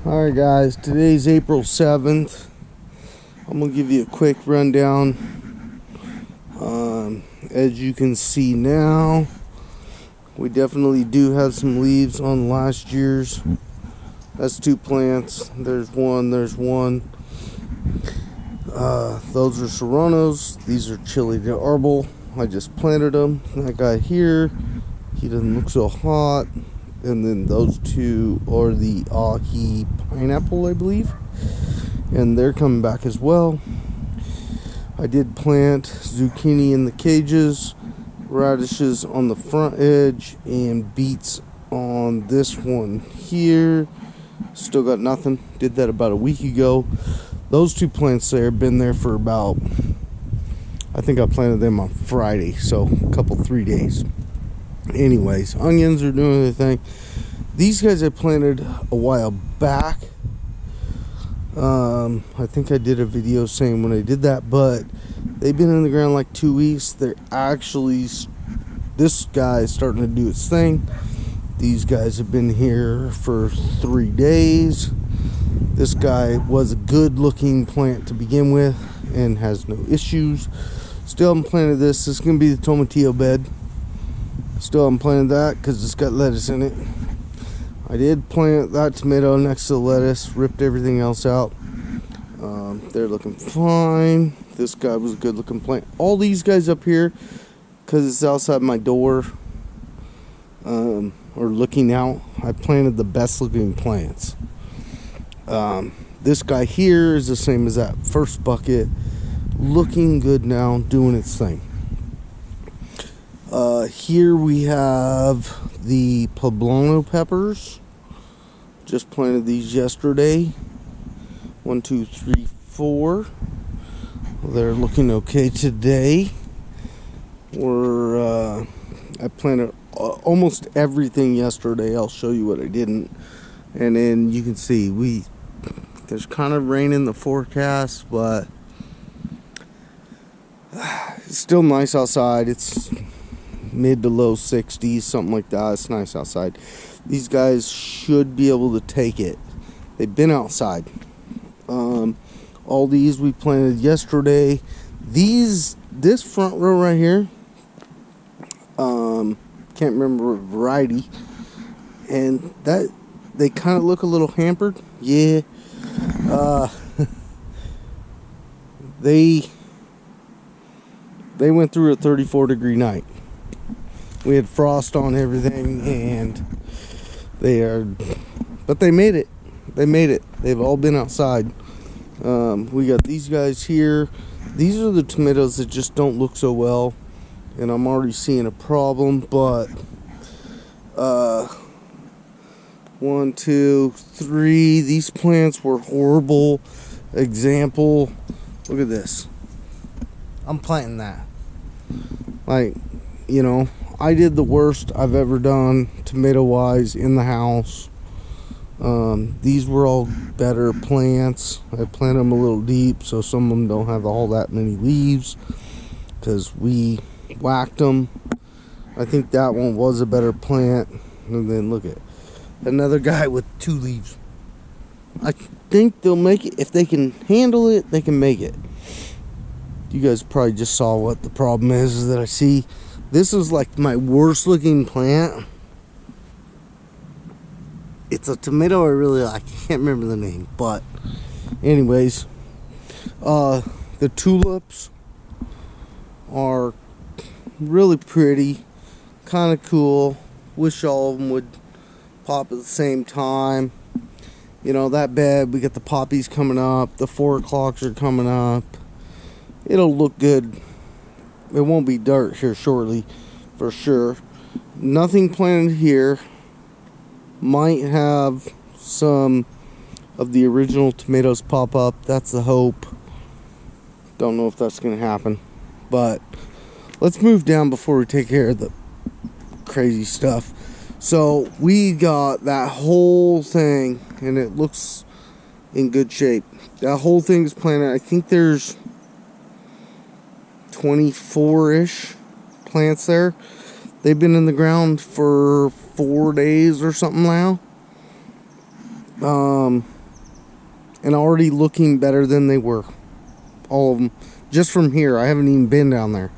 Alright guys, today's April 7th. I'm going to give you a quick rundown. As you can see now, we definitely do have some leaves on last year's. That's two plants. There's one. Those are serranos. These are chili de arbol. I just planted them. That guy here, he doesn't look so hot. And then those two are the ahi pineapple, I believe, and they're coming back as well. I did plant zucchini in the cages, radishes on the front edge, and beets on this one here. Still got nothing. Did that about a week ago. Those two plants there have been there for about, I think I planted them on Friday, so a couple 3 days. Anyways, onions are doing their thing. These guys I planted a while back. I think I did a video saying when I did that, but they've been in the ground like 2 weeks. They're actually, this guy is starting to do its thing. These guys have been here for 3 days. This guy was a good looking plant to begin with and has no issues. Still haven't planted this. This is going to be the tomatillo bed. Still haven't planted that because it's got lettuce in it. I did plant that tomato next to the lettuce, ripped everything else out. They're looking fine. This guy was a good looking plant. All these guys up here, because it's outside my door, or looking out, I planted the best looking plants. This guy here is the same as that first bucket. Looking good now, doing its thing. Here we have the poblano peppers. Just planted these yesterday. 1, 2, 3, 4. They're looking okay today. I planted almost everything yesterday. I'll show you what I didn't. And then you can see there's kind of rain in the forecast, but it's still nice outside. It's mid to low 60s, something like that. It's nice outside. These guys should be able to take it. They've been outside. All these we planted yesterday. This front row right here, can't remember what variety, and that they kind of look a little hampered. Yeah. They went through a 34-degree night. We had frost on everything, and but they made it. They've all been outside. We got these guys here. These are the tomatoes that just don't look so well, and I'm already seeing a problem. But 1, 2, 3. These plants were horrible. Example. Look at this. I'm planting that. Like, you know, I did the worst I've ever done tomato-wise in the house. These were all better plants. I planted them a little deep, so some of them don't have all that many leaves because we whacked them. I think that one was a better plant. And then look at another guy with 2 leaves. I think they'll make it. If they can handle it, they can make it. You guys probably just saw what the problem is that I see. This is like my worst looking plant. It's a tomato I really like. I can't remember the name, but anyways, the tulips are really pretty, kind of cool. Wish all of them would pop at the same time. You know, that bed, we got the poppies coming up, the 4 o'clocks are coming up. It'll look good. It won't be dark here shortly, for sure. Nothing planted here. Might have some of the original tomatoes pop up. That's the hope. Don't know if that's going to happen. But let's move down before we take care of the crazy stuff. So we got that whole thing, and it looks in good shape. That whole thing's planted. I think there's 24-ish plants there. They've been in the ground for 4 days or something now. and already looking better than they were. All of them. Just from here, I haven't even been down there.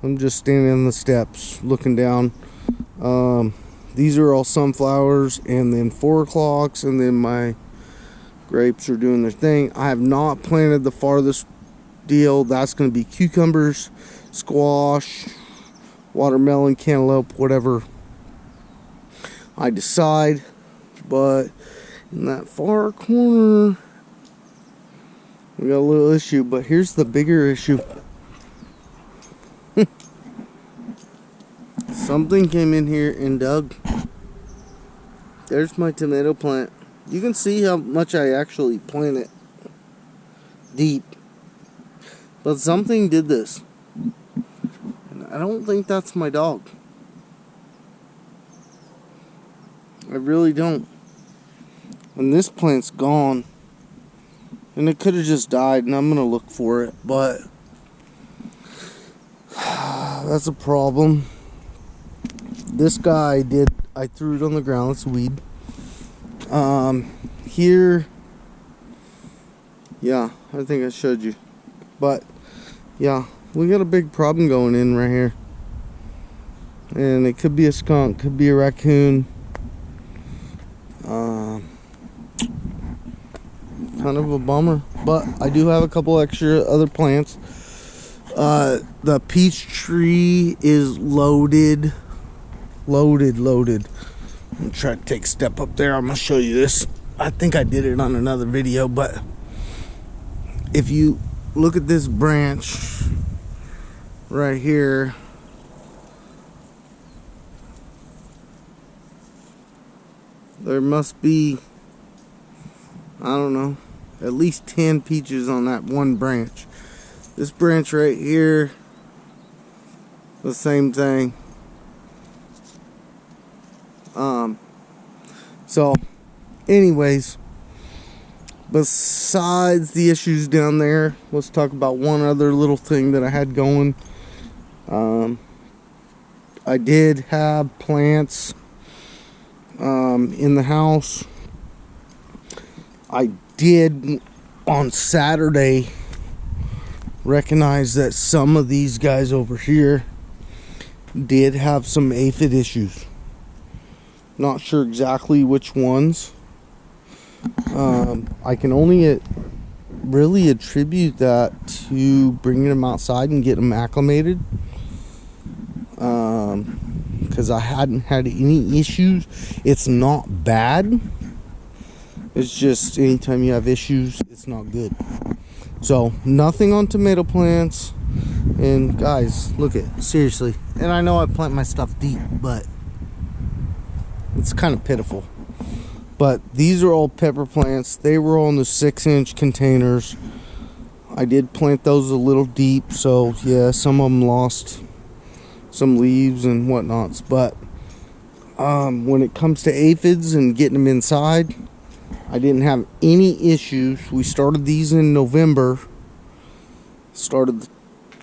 I'm just standing on the steps looking down. These are all sunflowers, and then 4 o'clocks, and then my grapes are doing their thing. I have not planted the farthest deal. That's going to be cucumbers, squash, watermelon, cantaloupe, whatever I decide. But in that far corner, we got a little issue. But here's the bigger issue. Something came in here and dug. There's my tomato plant. You can see how much I actually planted deep. But something did this. And I don't think that's my dog. I really don't. And this plant's gone. And it could have just died, and I'm going to look for it. But that's a problem. This guy I threw it on the ground. It's a weed. Here, yeah, I think I showed you. But, yeah, we got a big problem going in right here. And it could be a skunk, could be a raccoon. Kind of a bummer. But I do have a couple extra other plants. The peach tree is loaded. Loaded. I'm gonna try to take a step up there. I'm gonna show you this. I think I did it on another video, but if you look at this branch right here, there must be, I don't know, at least 10 peaches on that one branch. This branch right here, the same thing. So anyways, besides the issues down there, let's talk about one other little thing that I had going. I did have plants in the house. I did on Saturday recognize that some of these guys over here did have some aphid issues. Not sure exactly which ones. I can only really attribute that to bringing them outside and getting them acclimated. Because I hadn't had any issues. It's not bad. It's just anytime you have issues, it's not good. So nothing on tomato plants. And guys, look at, seriously. And I know I plant my stuff deep, but it's kind of pitiful. But these are all pepper plants. They were all in the 6-inch containers. I did plant those a little deep, so yeah, some of them lost some leaves and whatnots. But when it comes to aphids and getting them inside, I didn't have any issues. We started these in November. Started the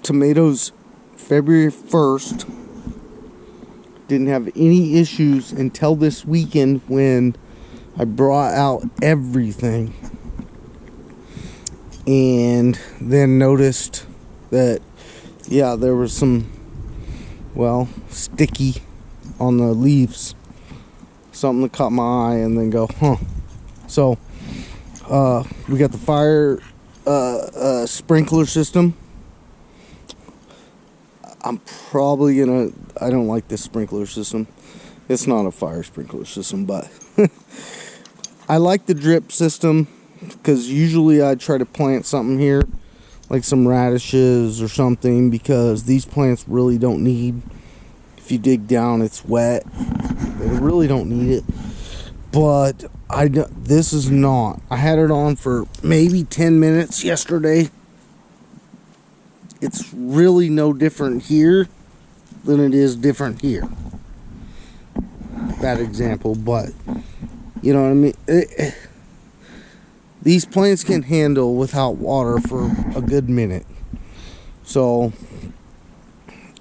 tomatoes February 1st. Didn't have any issues until this weekend when I brought out everything. And then noticed that, yeah, there was some, well, sticky on the leaves. Something that caught my eye and then go, huh. So, we got the fire sprinkler system. I'm probably gonna, I don't like this sprinkler system. It's not a fire sprinkler system, but I like the drip system because usually I try to plant something here, like some radishes or something, because these plants really don't need, if you dig down, it's wet. They really don't need it. But this is not. I had it on for maybe 10 minutes yesterday. It's really no different here than it is different here. Bad example, but you know what I mean? These plants can handle without water for a good minute. So,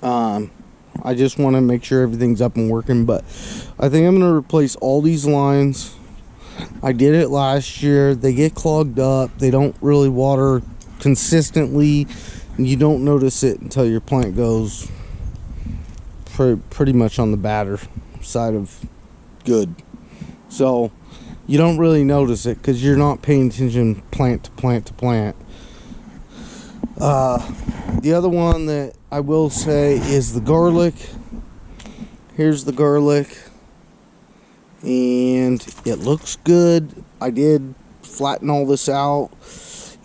I just want to make sure everything's up and working. But I think I'm going to replace all these lines. I did it last year. They get clogged up. They don't really water consistently. And you don't notice it until your plant goes pretty much on the badder side of good. So you don't really notice it because you're not paying attention plant to plant to plant. The other one that I will say is the garlic. Here's the garlic. And it looks good. I did flatten all this out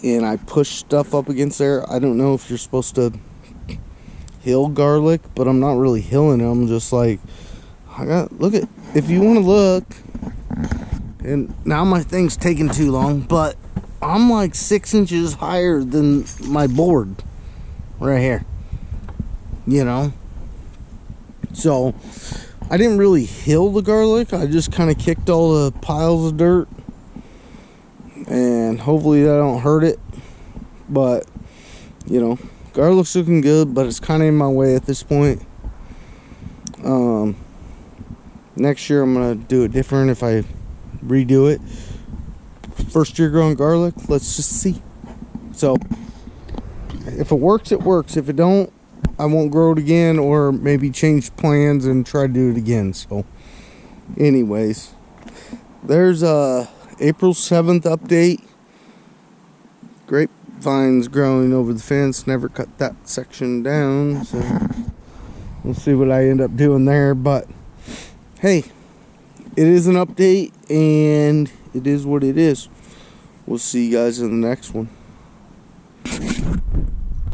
and I pushed stuff up against there. I don't know if you're supposed to hill garlic, but I'm not really hilling it. I'm just like, look at, if you want to look, and now my thing's taking too long, but I'm like 6 inches higher than my board right here, you know. So I didn't really hill the garlic. I just kind of kicked all the piles of dirt, and hopefully that don't hurt it. But you know, garlic's looking good, but it's kind of in my way at this point. Next year I'm gonna do it different if I redo it. First year growing garlic, let's just see. So if it works, it works. If it don't, I won't grow it again, or maybe change plans and try to do it again. So anyways, there's a April 7th update. Grapevines growing over the fence. Never cut that section down, so we'll see what I end up doing there. But hey, it is an update and it is what it is. We'll see you guys in the next one.